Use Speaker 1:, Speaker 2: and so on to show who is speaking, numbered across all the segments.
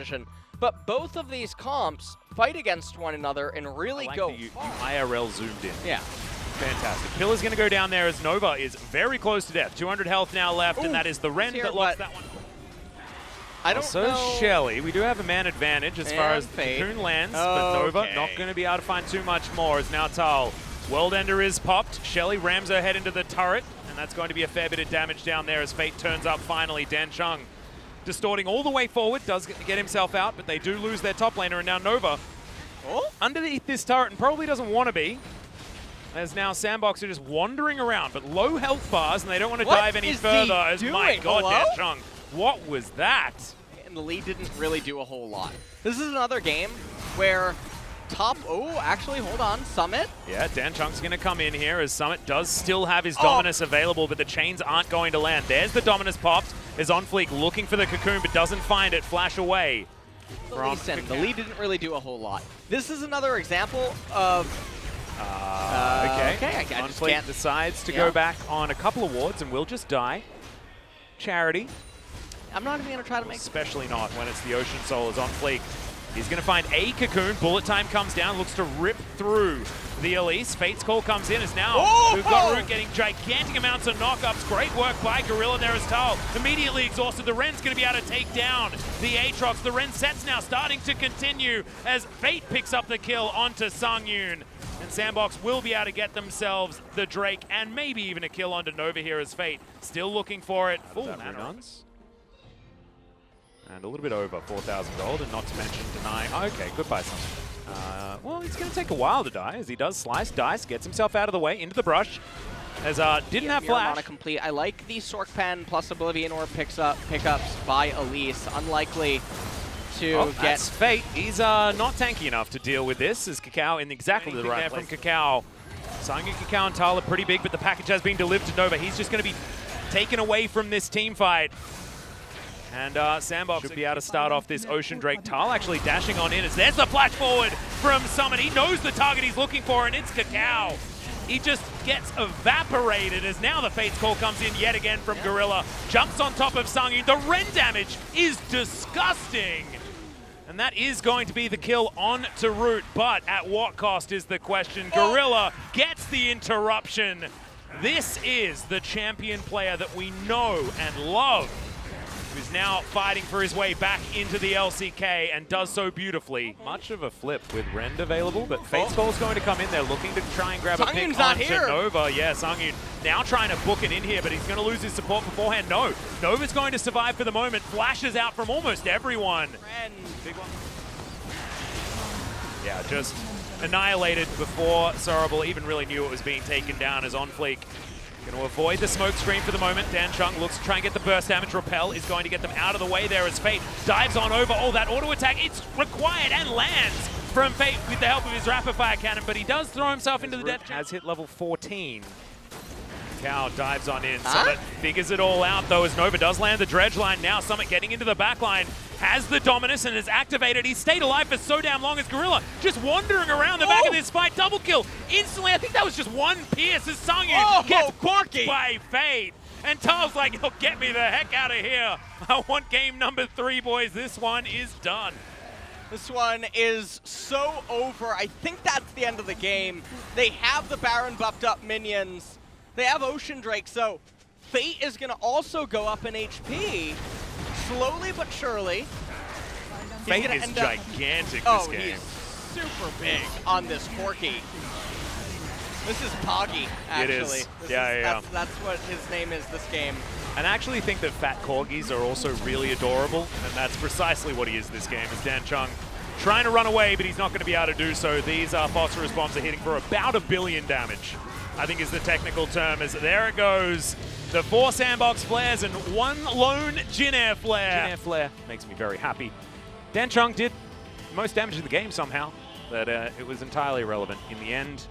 Speaker 1: position. But both of these comps fight against one another and really go
Speaker 2: you
Speaker 1: far.
Speaker 2: IRL zoomed in.
Speaker 1: Yeah.
Speaker 2: Fantastic. Pillar's going to go down there as Nova is very close to death. 200 health now left, and that is the Ren that lost that one.
Speaker 1: I don't know.
Speaker 2: So Shelly, we do have a man advantage as far as the Cocoon lands, but Nova not going to be able to find too much more as now Tal. World Ender is popped. Shelly rams her head into the turret, and that's going to be a fair bit of damage down there as Fate turns up finally. Dan Chung distorting all the way forward, does get himself out, but they do lose their top laner, and now Nova underneath this turret and probably doesn't want to be. As now Sandbox are just wandering around, but low health bars, and they don't want to dive any further. As my God, Dan Chung, what was that?
Speaker 1: And the lead didn't really do a whole lot. This is another game where actually, hold on, Summit.
Speaker 2: Yeah, Dan Chung's going to come in here as Summit does still have his Dominus available, but the chains aren't going to land. There's the Dominus popped. Is on fleek looking for the Cocoon, but doesn't find it. Flash away.
Speaker 1: The lead didn't really do a whole lot. This is another example of...
Speaker 2: okay.
Speaker 1: I just can't.
Speaker 2: Decides to go back on a couple of wards and will just die. Charity.
Speaker 1: I'm not even going to try to make...
Speaker 2: Especially not when it's the Ocean Soul is on fleek. He's going to find a Cocoon. Bullet time comes down, looks to rip through the Elise. Fate's Call comes in as now we've got Root getting gigantic amounts of knockups. Great work by Gorilla there as Tal. Immediately exhausted. The Ren's going to be able to take down the Aatrox. The Ren set's now starting to continue as Fate picks up the kill onto Sungyun. And Sandbox will be able to get themselves the Drake and maybe even a kill onto Nova here as Fate still looking for it. Full mana. And a little bit over 4,000 gold, and not to mention denying. Okay, goodbye, Sungyun. Well, it's going to take a while to die as he does slice, dice, gets himself out of the way, into the brush. As didn't have flash.
Speaker 1: Complete. I like the Sork Pen plus Oblivion Orb pickups by Elise. Unlikely to get...
Speaker 2: That's Fate. He's not tanky enough to deal with this as Kakao in exactly the right place. From Kakao. Sungyun, Kakao, and Tal are pretty big, but the package has been delivered to Nova. He's just going to be taken away from this team fight. And Sandbox should be able to start off this Ocean Drake. Tal actually dashing on in as there's the flash forward from Summit. He knows the target he's looking for, and it's Kakao. He just gets evaporated as now the Fate's Call comes in yet again from Gorilla. Jumps on top of Sungyun. The Ren damage is disgusting. And that is going to be the kill on to Root, but at what cost is the question. Gorilla gets the interruption. This is the champion player that we know and love, who's now fighting for his way back into the LCK and does so beautifully. Much of a flip with Rend available, but Fate's Call's going to come in there looking to try and grab a pick onto Nova. Yeah, Sungyun now trying to book it in here, but he's going to lose his support beforehand. No, Nova's going to survive for the moment. Flashes out from almost everyone. Big one. Yeah, just annihilated before Sorrable even really knew it was being taken down as on fleek. Going to avoid the smoke screen for the moment. Dan Chung looks to try and get the burst damage. Repel is going to get them out of the way there as Fate dives on over. Oh, that auto attack, it's required and lands from Fate with the help of his rapid fire cannon, but he does throw himself into the death. Has hit level 14. Cow dives on in. Summit figures it all out though as Nova does land the dredge line. Now Summit getting into the back line. Has the Dominus and is activated. He's stayed alive for so damn long as Gorilla just wandering around the back of this fight. Double kill instantly. I think that was just one pierce as Sungyun gets corked by Fate. And Tal's like, "Yo, get me the heck out of here. I want game number 3, boys. This one is done."
Speaker 1: This one is so over. I think that's the end of the game. They have the Baron buffed up minions. They have Ocean Drake, so Fate is going to also go up in HP. Slowly but surely.
Speaker 2: Fate is gigantic this game.
Speaker 1: He's super big on this Corki. This is Poggy, actually.
Speaker 2: It is. Yeah.
Speaker 1: That's what his name is this game.
Speaker 2: And I actually think that fat corgis are also really adorable, and that's precisely what he is this game, is Dan Chung trying to run away, but he's not going to be able to do so. These phosphorus bombs are hitting for about 1 billion damage, I think is the technical term, as there it goes. The 4 Sandbox flares and 1 lone Jin Air flare. Jin Air flare makes me very happy. Dan Chung did most damage in the game somehow, but it was entirely irrelevant in the end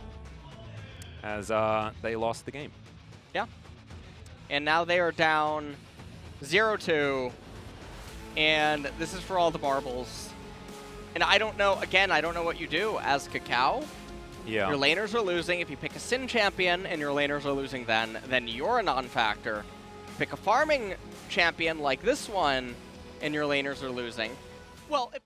Speaker 2: as they lost the game.
Speaker 1: Yeah. And now they are down 0-2. And this is for all the marbles. And I don't know, again, I don't know what you do as Kakao.
Speaker 2: Yeah.
Speaker 1: Your laners are losing. If you pick a Sin champion and your laners are losing then you're a non-factor. Pick a farming champion like this one and your laners are losing. well,